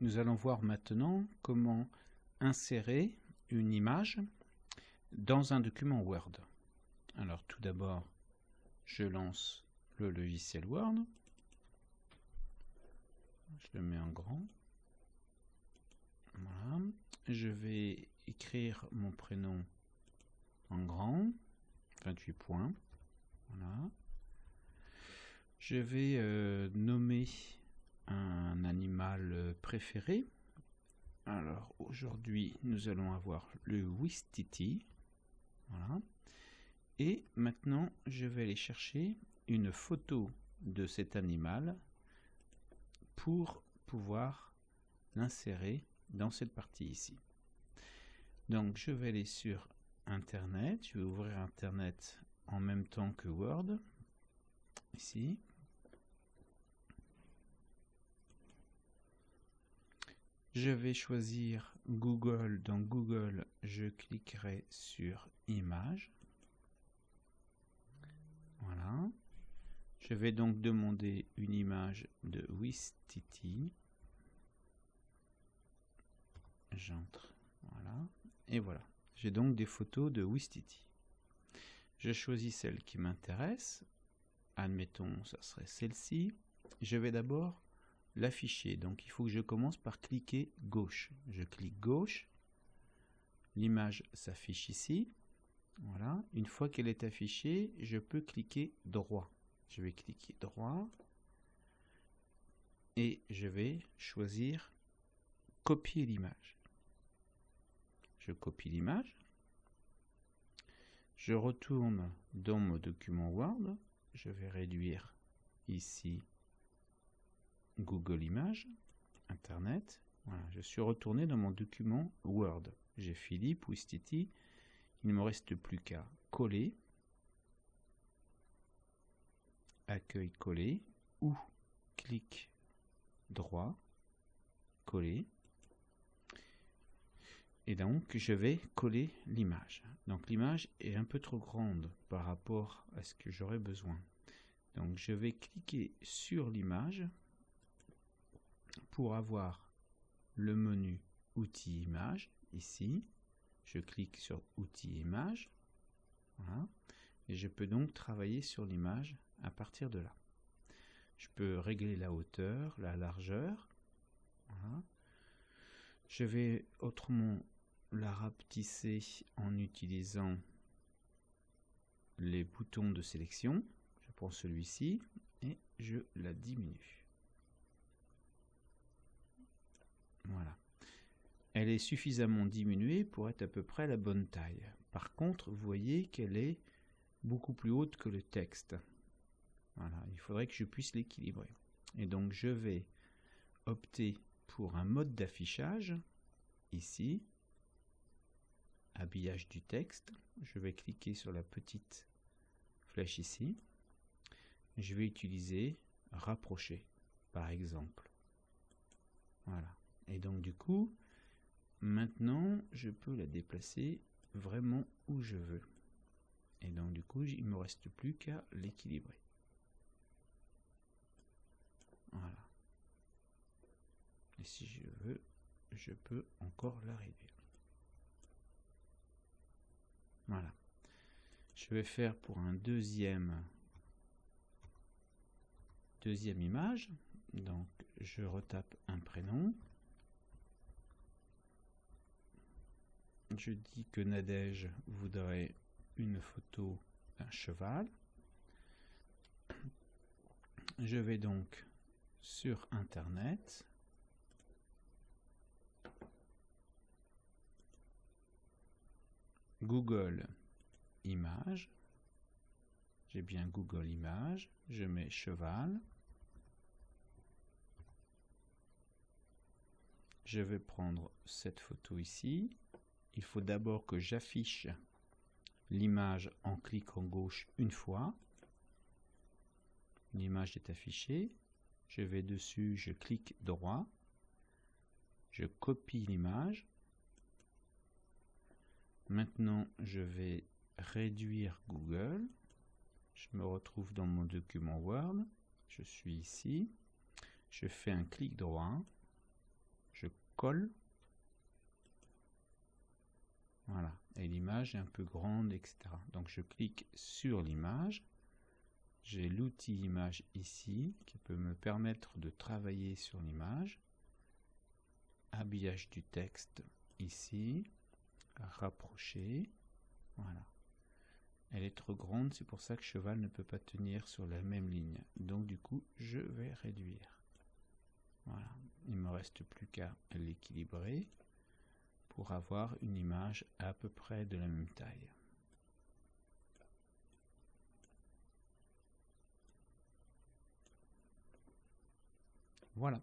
Nous allons voir maintenant comment insérer une image dans un document Word. Alors tout d'abord, je lance le logiciel Word. Je le mets en grand. Voilà. Je vais écrire mon prénom en grand, 28 points. Voilà. Je vais nommer un animal préféré. Alors aujourd'hui, nous allons avoir le ouistiti. Voilà. Et maintenant, je vais aller chercher une photo de cet animal pour pouvoir l'insérer dans cette partie ici. Donc je vais aller sur Internet. Je vais ouvrir Internet en même temps que Word. Ici. Je vais choisir Google. Dans Google, je cliquerai sur Images. Voilà. Je vais donc demander une image de ouistiti. J'entre. Voilà. Et voilà. J'ai donc des photos de ouistiti. Je choisis celle qui m'intéresse. Admettons, ça serait celle-ci. Je vais d'abord l'afficher. Donc il faut que je commence par cliquer gauche. Je clique gauche. L'image s'affiche ici. Voilà. Une fois qu'elle est affichée, je peux cliquer droit. Je vais cliquer droit. Et je vais choisir copier l'image. Je copie l'image. Je retourne dans mon document Word. Je vais réduire ici Google Images, Internet. Voilà, je suis retourné dans mon document Word. J'ai Philippe Ouistiti. Il ne me reste plus qu'à coller, accueil coller, ou clic droit, coller. Et donc je vais coller l'image. Donc l'image est un peu trop grande par rapport à ce que j'aurais besoin. Donc je vais cliquer sur l'image pour avoir le menu outils images ici. Je clique sur outils images. Voilà. Et je peux donc travailler sur l'image à partir de là. Je peux régler la hauteur, la largeur. Voilà. Je vais autrement la rapetisser en utilisant les boutons de sélection. Je prends celui-ci et je la diminue. Voilà. Elle est suffisamment diminuée pour être à peu près la bonne taille. Par contre, vous voyez qu'elle est beaucoup plus haute que le texte. Voilà. Il faudrait que je puisse l'équilibrer. Et donc je vais opter pour un mode d'affichage ici. Habillage du texte. Je vais cliquer sur la petite flèche ici. Je vais utiliser rapprocher, par exemple. Voilà. Et donc du coup, maintenant, je peux la déplacer vraiment où je veux. Et donc du coup, il ne me reste plus qu'à l'équilibrer. Voilà. Et si je veux, je peux encore la réduire. Voilà. Je vais faire pour un deuxième image. Donc je retape un prénom. Je dis que Nadège voudrait une photo d'un cheval. Je vais donc sur Internet. Google Images. J'ai bien Google Images. Je mets cheval. Je vais prendre cette photo ici. Il faut d'abord que j'affiche l'image en cliquant gauche une fois. L'image est affichée. Je vais dessus, je clique droit. Je copie l'image. Maintenant, je vais réduire Google. Je me retrouve dans mon document Word. Je suis ici. Je fais un clic droit. colle. Voilà, et l'image est un peu grande, etc. Donc je clique sur l'image. J'ai l'outil image ici qui peut me permettre de travailler sur l'image. Habillage du texte ici. Rapprocher. Voilà. Elle est trop grande, c'est pour ça que cheval ne peut pas tenir sur la même ligne. Donc du coup, je vais réduire. Voilà. Il ne me reste plus qu'à l'équilibrer pour avoir une image à peu près de la même taille. Voilà.